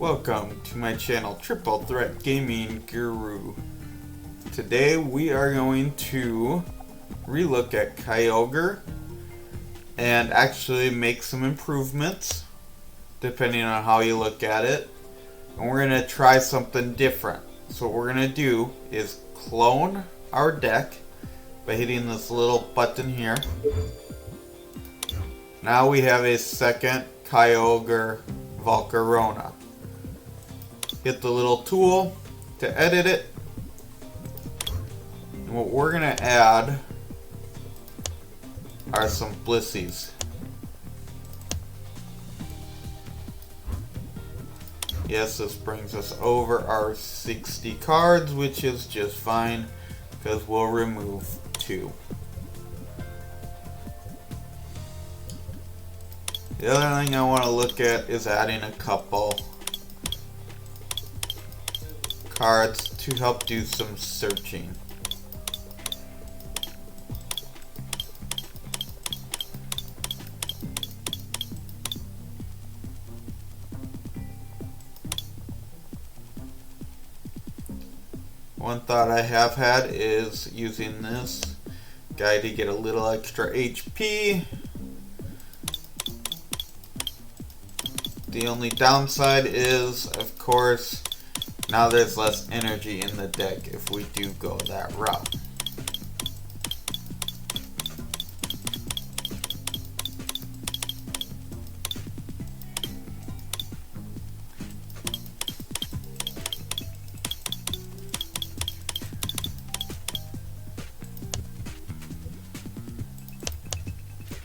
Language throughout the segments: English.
Welcome to my channel, Triple Threat Gaming Guru. Today we are going to relook at Kyogre and actually make some improvements depending on how you look at it. And we're going to try something different. So what we're going to do is clone our deck by hitting this little button here. Now we have a second Kyogre Volcarona. Hit the little tool to edit it. And what we're going to add are some Blisseys. Yes, this brings us over our 60 cards, which is just fine because we'll remove 2. The other thing I want to look at is adding a couple cards to help do some searching. One thought I have had is using this guy to get a little extra HP. The only downside is, of course, now there's less energy in the deck if we do go that route.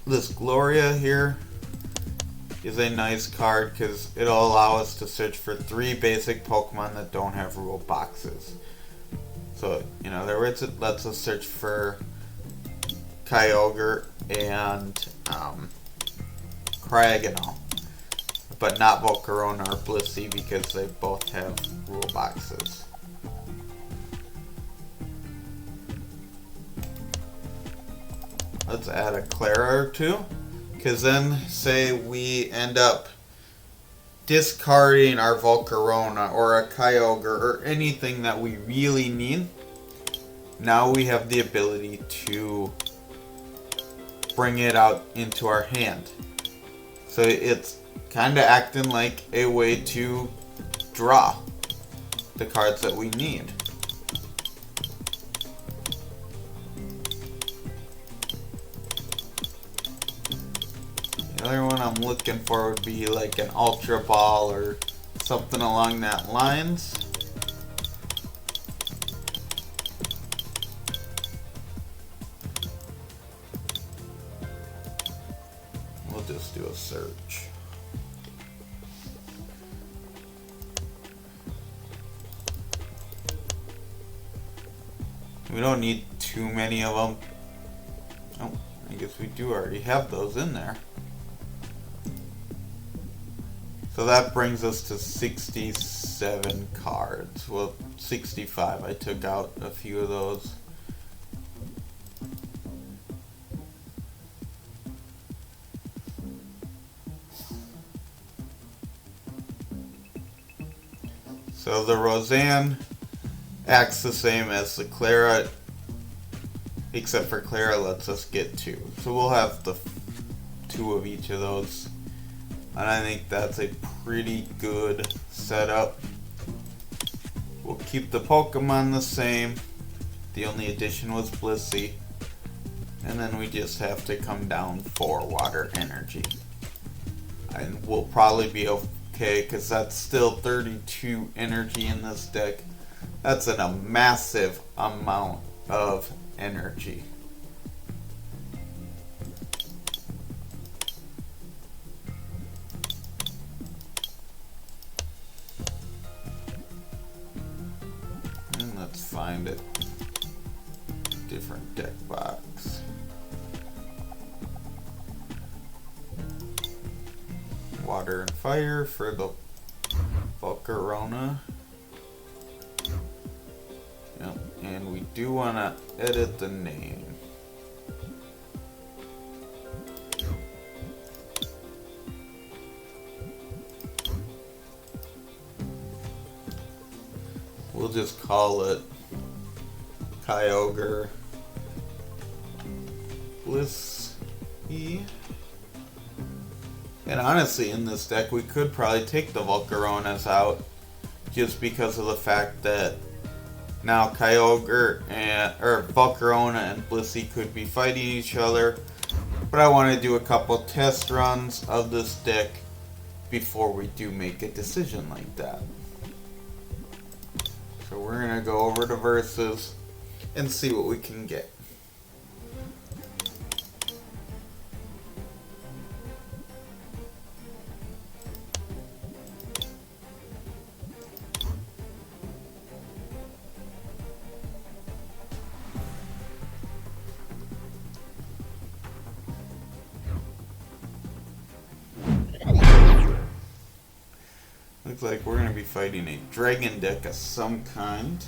This Gloria here is a nice card because it'll allow us to search for 3 basic Pokemon that don't have rule boxes. So, in other words, it lets us search for Kyogre and Cryogonal, but not Volcarona or Blissey because they both have rule boxes. Let's add a Klara or 2. Because then, say we end up discarding our Volcarona or a Kyogre or anything that we really need. Now we have the ability to bring it out into our hand. So it's kind of acting like a way to draw the cards that we need. The other one I'm looking for would be like an Ultra Ball or something along that lines. We'll just do a search. We don't need too many of them. Oh, I guess we do already have those in there. So that brings us to 67 cards. Well, 65. I took out a few of those. So the Roseanne acts the same as the Klara, except for Klara lets us get 2. So we'll have the 2 of each of those. And I think that's a pretty good setup. We'll keep the Pokemon the same. The only addition was Blissey. And then we just have to come down 4 water energy. And we'll probably be okay because that's still 32 energy in this deck. That's a massive amount of energy. Let's find a different deck box. Water and fire for the Volcarona. Yep, and we do want to edit the name. we'll just call it Kyogre Blissey. And honestly, in this deck, we could probably take the Volcaronas out, just because of the fact that now Kyogre or Volcarona and Blissey could be fighting each other. But I want to do a couple test runs of this deck before we do make a decision like that. So we're going to go over to Versus and see what we can get. Looks like we're going to be fighting a dragon deck of some kind.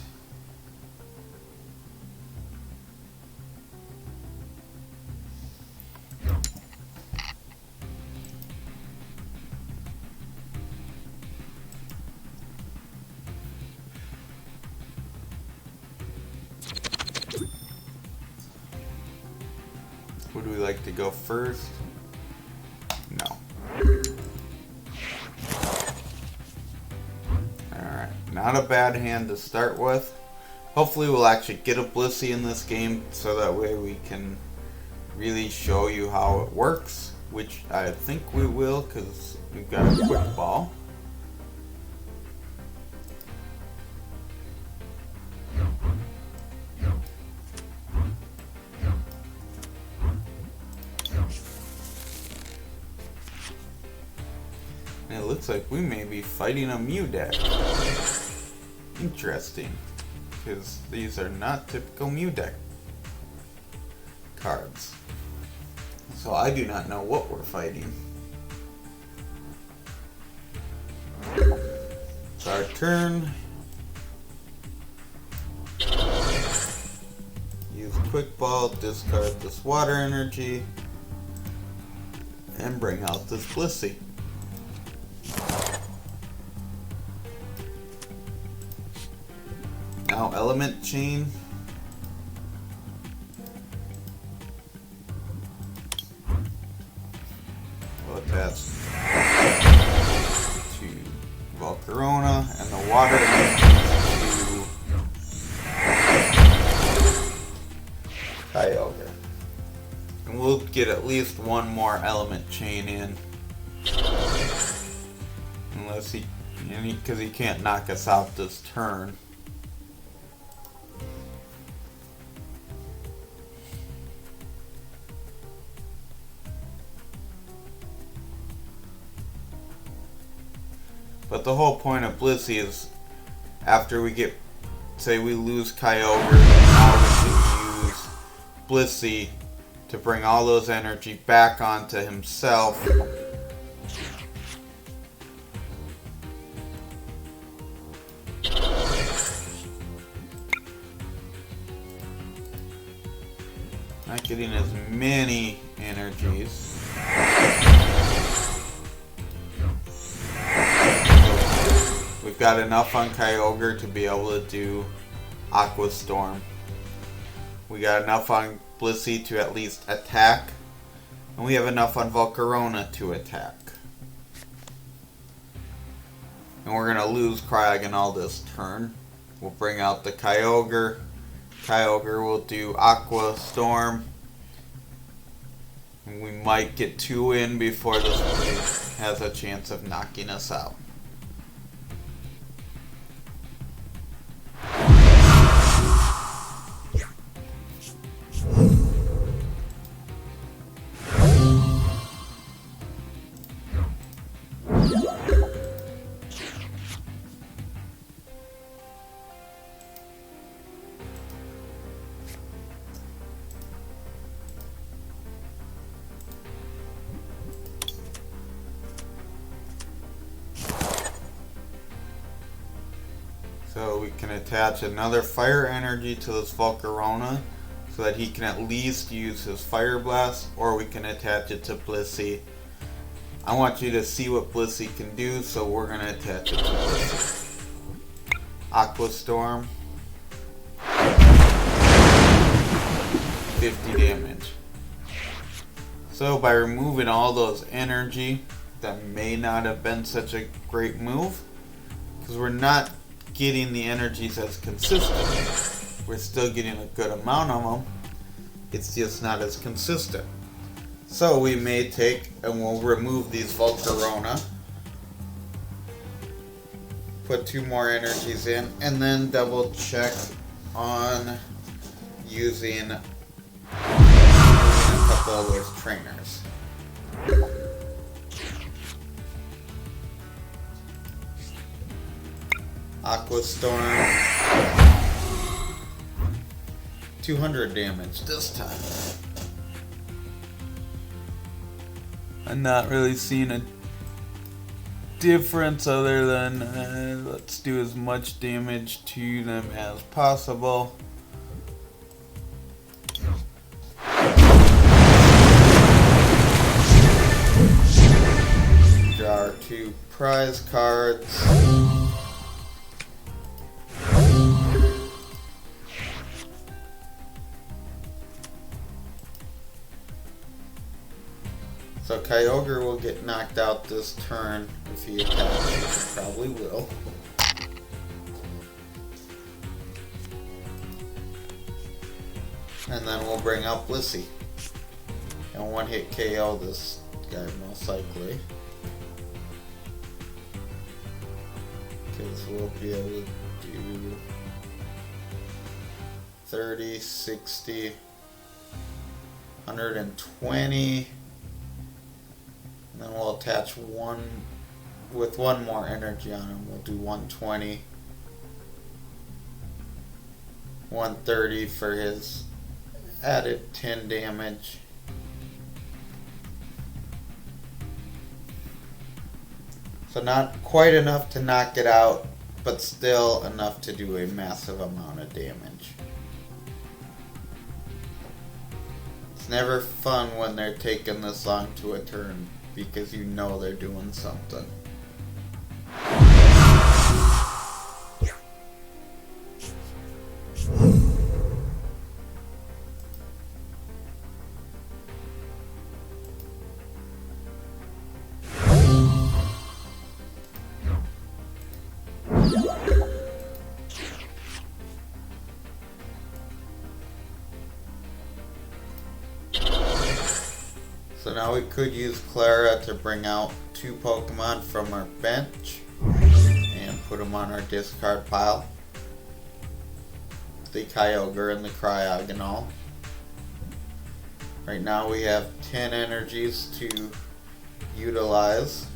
Would we like to go first? No. Not a bad hand to start with. Hopefully we'll actually get a Blissey in this game, so that way we can really show you how it works, which I think we will, because we've got a quick ball. And it looks like we may be fighting a Mew deck. Interesting, because these are not typical Mew deck cards. So I do not know what we're fighting. It's our turn. Use Quick Ball, discard this water energy, and bring out this Blissey. Now Element Chain. We'll attach to Volcarona and the water to Kyogre. And we'll get at least one more Element Chain in. Unless because he can't knock us out this turn. But the whole point of Blissey is, after we get, say we lose Kyogre, now we can use Blissey to bring all those energy back onto himself. Not getting as many energies. We've got enough on Kyogre to be able to do Aqua Storm. We got enough on Blissey to at least attack. And we have enough on Volcarona to attack. And we're going to lose Cryogonal this turn. We'll bring out the Kyogre. Kyogre will do Aqua Storm. And we might get 2 in before this has a chance of knocking us out. So we can attach another fire energy to this Volcarona so that he can at least use his Fire Blast, or we can attach it to Blissey. I want you to see what Blissey can do, so we're going to attach it to Blissey. Aqua Storm. 50 damage. So by removing all those energy, that may not have been such a great move, because we're not getting the energies as consistent. We're still getting a good amount of them. It's just not as consistent. So we may take and we'll remove these Volcarona, put 2 more energies in, and then double check on using a couple of those trainers. Aqua Storm, 200 damage this time. I'm not really seeing a difference other than let's do as much damage to them as possible. Draw our 2 prize cards. So Kyogre will get knocked out this turn if he attacks, which he probably will. And then we'll bring out Blissey. And one hit KO this guy most likely. Because we'll be able to do 30, 60, 120. Then we'll attach one with 1 more energy on him. We'll do 120, 130 for his added 10 damage. So not quite enough to knock it out, but still enough to do a massive amount of damage. It's never fun when they're taking this long to a turn, because you know they're doing something. So now we could use Klara to bring out 2 Pokemon from our bench and put them on our discard pile. The Kyogre and the Cryogonal. Right now we have 10 energies to utilize.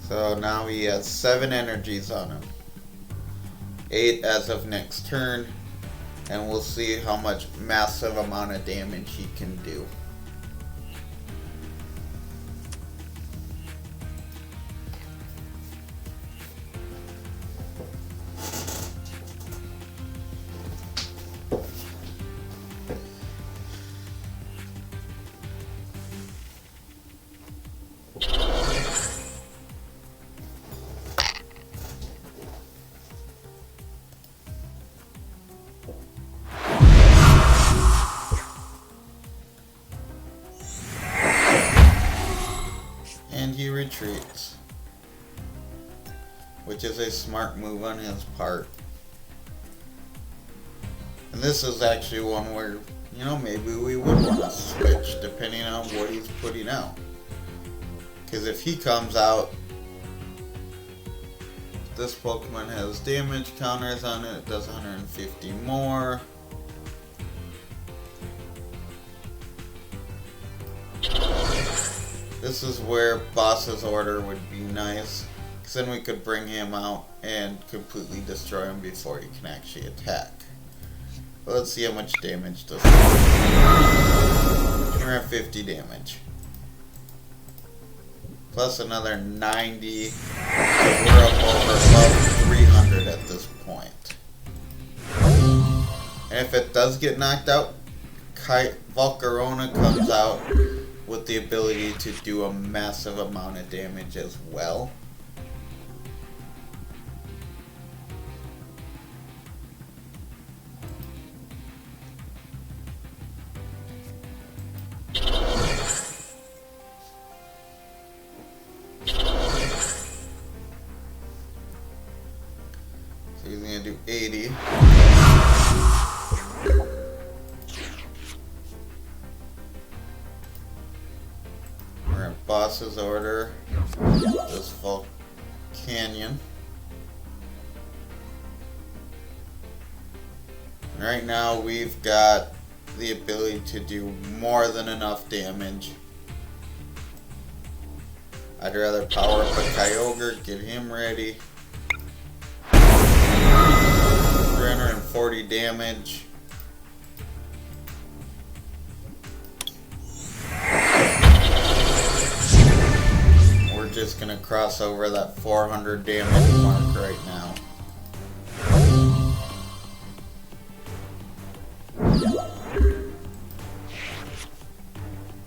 So now he has 7 energies on him. 8 as of next turn. And we'll see how much massive amount of damage he can do. And he retreats, which is a smart move on his part. And this is actually one where, you know, maybe we would want to switch depending on what he's putting out. Because if he comes out, this Pokemon has damage counters on it, it does 150 more. This is where Boss's Order would be nice, because then we could bring him out and completely destroy him before he can actually attack. But let's see how much damage does 250 damage. plus another 90. So we're up over above 300 at this point. And if it does get knocked out, Volcarona comes out with the ability to do a massive amount of damage as well. So he's going to do 80. We're in boss's order. This Volcanyon. Right now we've got the ability to do more than enough damage. I'd rather power up a Kyogre, get him ready. 340 damage. We're just gonna cross over that 400 damage mark right now.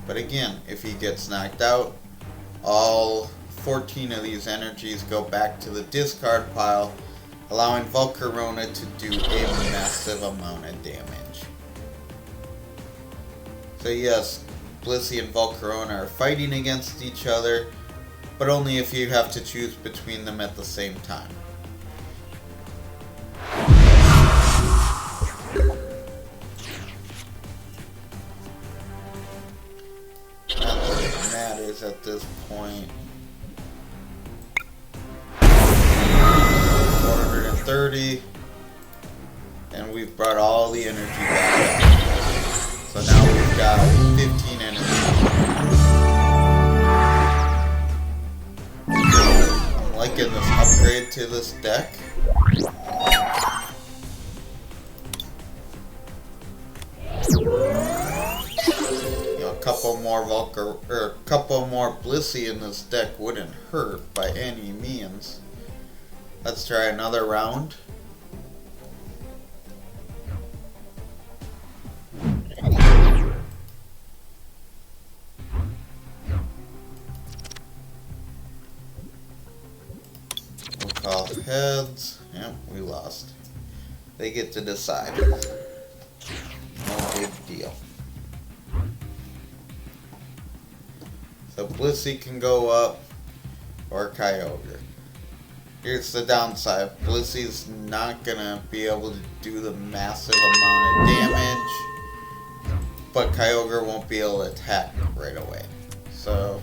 But again, if he gets knocked out, all 14 of these energies go back to the discard pile, allowing Volcarona to do a massive amount of damage. So yes, Blissey and Volcarona are fighting against each other, but only if you have to choose between them at the same time. Not that it matters at this point. 430, and we've brought all the energy back up. So now we've got 15 energy. I'm liking this upgrade to this deck. A couple more Blissey in this deck wouldn't hurt by any means. Let's try another round. We'll call heads. Yep, we lost. They get to decide. No big deal. So Blissey can go up, or Kyogre. Here's the downside. Blissey's not gonna be able to do the massive amount of damage, but Kyogre won't be able to attack right away. So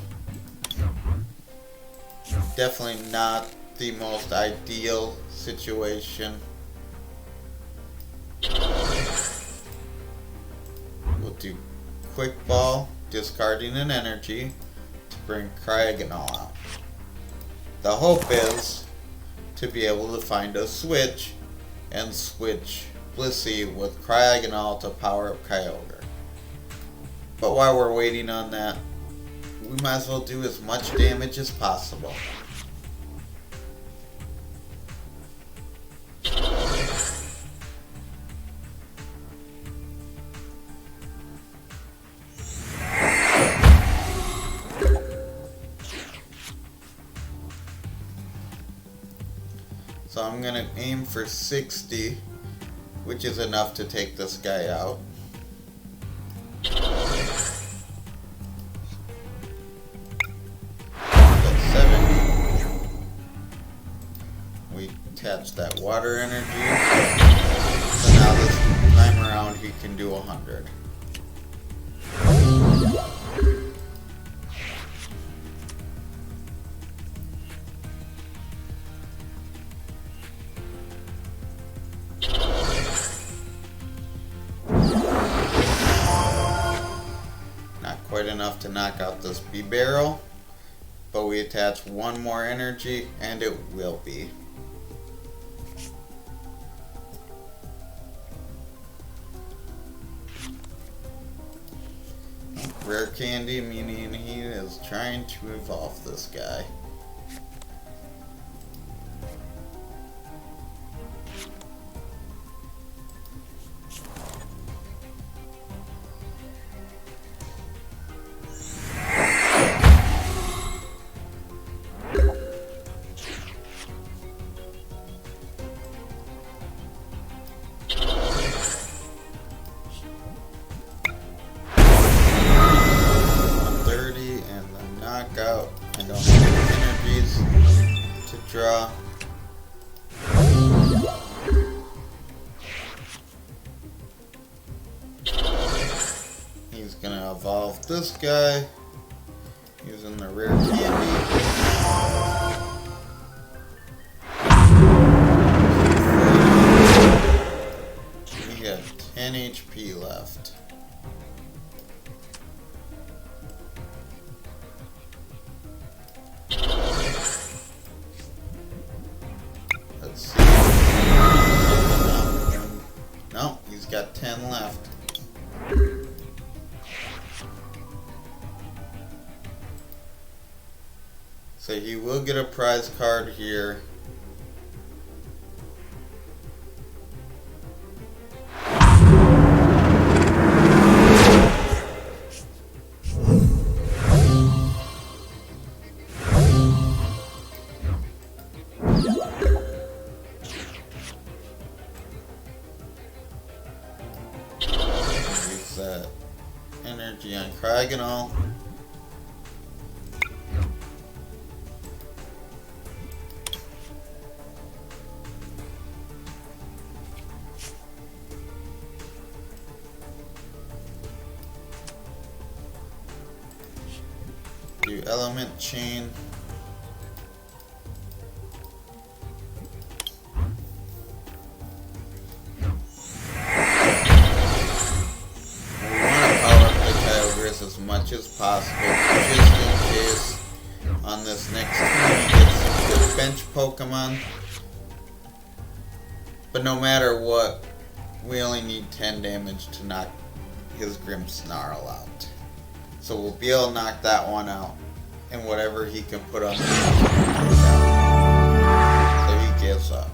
definitely not the most ideal situation. We'll do Quick Ball, discarding an energy to bring Cryogonal out. The hope is to be able to find a switch and switch Blissey with Cryogonal to power up Kyogre. But while we're waiting on that, we might as well do as much damage as possible. So I'm gonna aim for 60, which is enough to take this guy out. That's 70. We attach that water energy. So now this time around he can do 100. Quite enough to knock out this B-barrel, but we attach one more energy and it will be. Rare candy, meaning he is trying to evolve this guy. Knockout. I don't have any energies to draw. He's gonna evolve this guy using the rare candy. We got 10 HP left. Let's see. No, he's got 10 left. So he will get a prize card here. Use that energy on Cryogonal. Do element chain. As much as possible, just in case on this next turn he gets some bench Pokemon. But no matter what, we only need 10 damage to knock his Grimmsnarl out. So we'll be able to knock that one out, and whatever he can put on the so he gives up.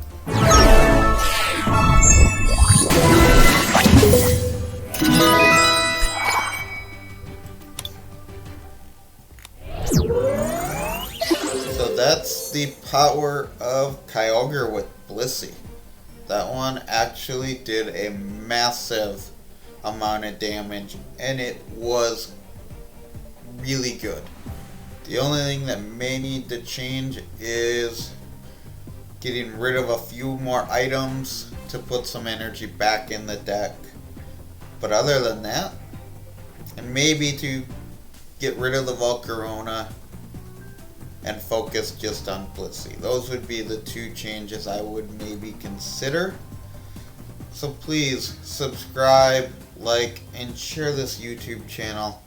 So that's the power of Kyogre with Blissey. That one actually did a massive amount of damage, and it was really good. The only thing that may need to change is getting rid of a few more items to put some energy back in the deck. But other than that, and maybe to get rid of the Volcarona and focus just on Blissey. Those would be the two changes I would maybe consider. So please subscribe, like, and share this YouTube channel.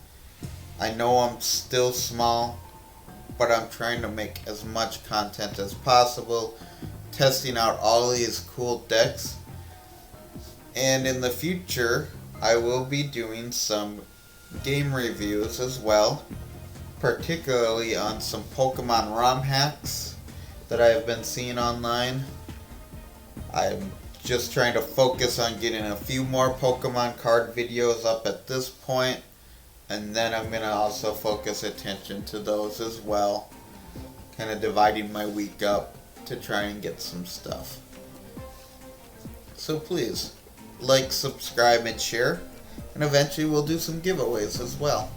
I know I'm still small, but I'm trying to make as much content as possible, testing out all these cool decks. And in the future, I will be doing some game reviews as well, particularly on some Pokemon ROM hacks that I have been seeing online. I'm just trying to focus on getting a few more Pokemon card videos up at this point, and then I'm going to also focus attention to those as well, kind of dividing my week up to try and get some stuff. So please, like, subscribe, and share, and eventually we'll do some giveaways as well.